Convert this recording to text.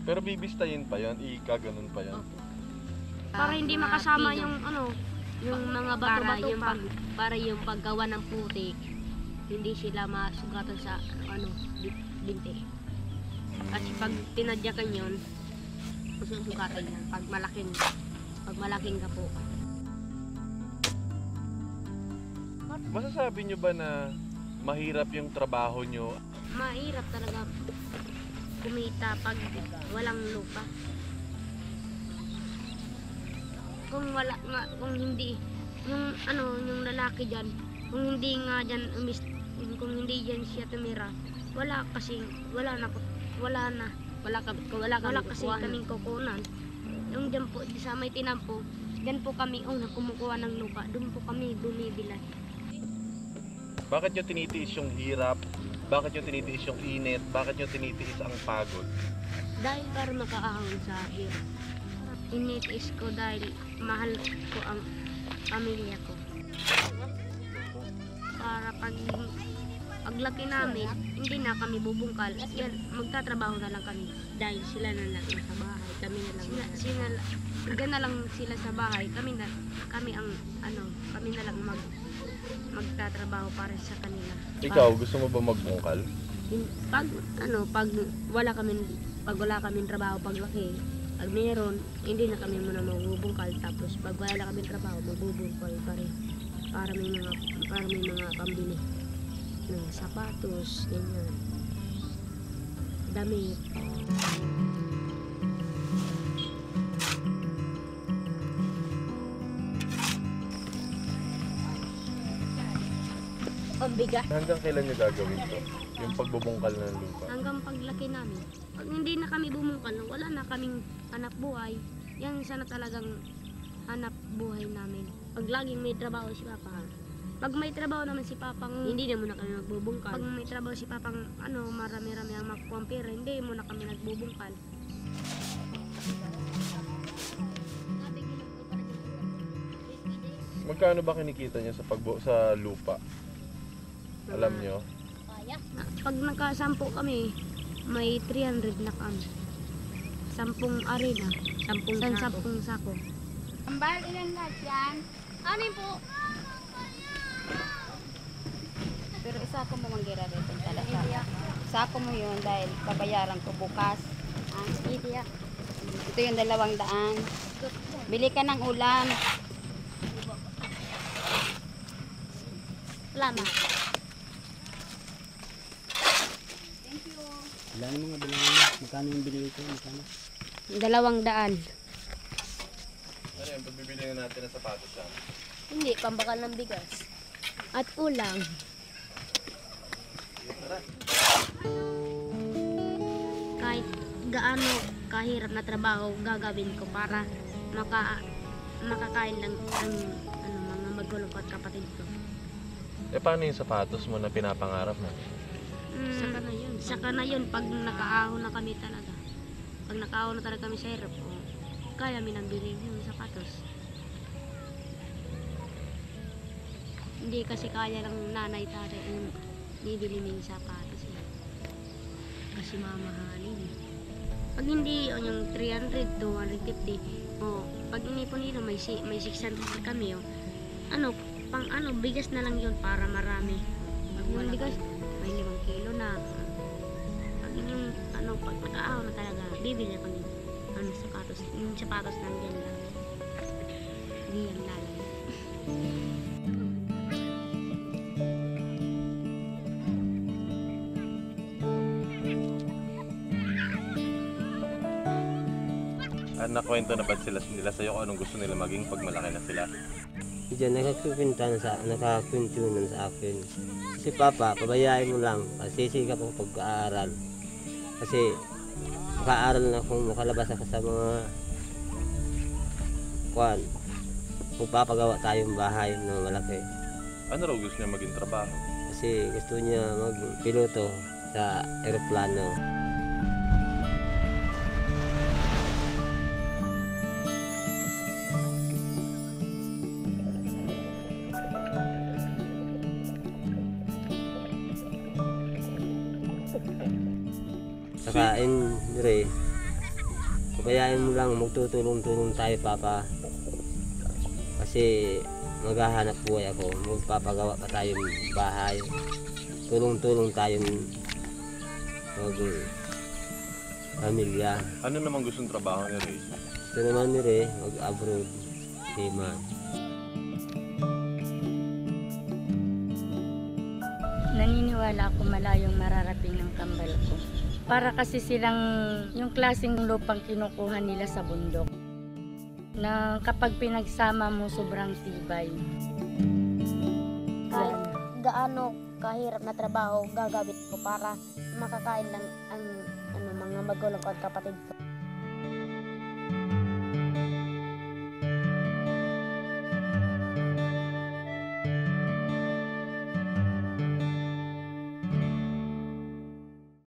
Pero bibistayin pa yon, ikaganon pa yon. Para hindi makasama yung yung mga bato-bato pa. Para yung paggawa ng putik, hindi sila masugatan sa binti. Kasi pag tinadyakan yun, masusugatan yan. Pag malaking ka po. Masasabi nyo ba na mahirap yung trabaho nyo? Mahirap talaga kumita pag walang lupa. Kung hindi yung lalaki diyan, kung hindi diyan siya tumira, wala kasi kaming kukunan. Yung diyan po sa may tinampo, diyan po kami kumukuha ng lupa, doon po kami bumibilay. Bakit nyo tinitiis yung hirap? Bakit nyo tinitiis yung init? Bakit nyo tinitiis ang pagod? Dahil para makaahon sa hirap. Initiis ko dahil mahal ko ang pamilya ko. Para paglaki namin, hindi na kami bubungkal. Magtatrabaho na lang kami. Dahil sila na lang sa bahay. Kami na lang. Diyan na lang sila sa bahay. Kami na lang magtatrabaho para sa kanila. Ikaw, gusto mo ba magbungkal? Pag wala kaming trabaho paglaki, pag meron, hindi na kami muna magbubungkal. Tapos pag wala kaming trabaho, magbubungkal pa rin. Para may mga pambili ng sapatos, ganyan, damit. Ang bigat. Hanggang kailan nyo gagawin to? Yung pagbubungkal ng lupa? Hanggang paglaki namin. Pag hindi na kami bumungkal, wala na kaming hanap buhay. Yan sana talagang hanap buhay namin. Pag laging may trabaho si Papa. Pag may trabaho naman si Papang, hindi na muna kami magbubungkal. Pag may trabaho si Papang, marami-rami ang makukuha ang pera, hindi muna kami nagbubungkal. Magkano ba kinikita niya sa lupa? Alam nyo? Pag nakasampo kami, may 300 na kami. 10 arena, 10 sako. Ambal, ilan lahat yan? Anin po? Pero isa ko mo manggira rito talaga. Sako mo yun dahil babayaran ko bukas. Ito yung 200. Bili ka ng ulam. Salamat. Ilan mga bilangan? Magkano yung binili ko? Magkano? 200. Ano yung pagbibili na natin ng sapatos lang? Hindi, pambakal ng bigas. At ulang. Kahit gaano kahirap na trabaho gagawin ko para makakain lang ng mga magulang ko at kapatid ko. Paano yung sapatos mo na pinapangarap mo? Saka na yun pag nakaahon na kami talaga. Pag nakaahon na talaga kami sa hirap, kaya mi nang bilhin yung sapatos. Hindi kasi kaya lang nanay tatay yung bibili ng sapatos. Kasi mamahalin. Pag hindi yung 300, 250, pag inipon nila may 600 kami. Bigas na lang yun para marami. Pag yung bigas, may 5 kilo na. Pag yung pag nag-aaw na talaga, bibili na kami sapatos. Yung sapatos nandiyan lang. Hindi yan lalagay. Nakwento na ba nila sa'yo kung anong gusto nila maging pag malaki na sila? Diyan nakakwintunan sa akin. Si Papa, pabayaan mo lang. Sisiga ko pag-aaral. Kasi maka-aaral na kung makalabas ako sa mga magpapagawa tayong bahay na malaki. Ano raw gusto niya maging trabaho? Kasi gusto niya magpiloto sa eroplano. Saka Andre, pabayaan mo lang, magtutulong-tulong tayo, Papa. Kasi maghahanap buhay ako, magpapagawa pa tayong bahay. Tulong-tulong tayong pamilya. Ano naman gustong trabaho ni Ray? Gusto naman ni Ray, mag-abroad, Hima. Naniniwala ako malayong mararating ng kambal ko. Para kasi silang yung klaseng lupang kinukuha nila sa bundok. Na kapag pinagsama mo sobrang tibay. Kahit gaano kahirap na trabaho gagawin ko para makakain lang ang mga magulang ko at kapatid ko.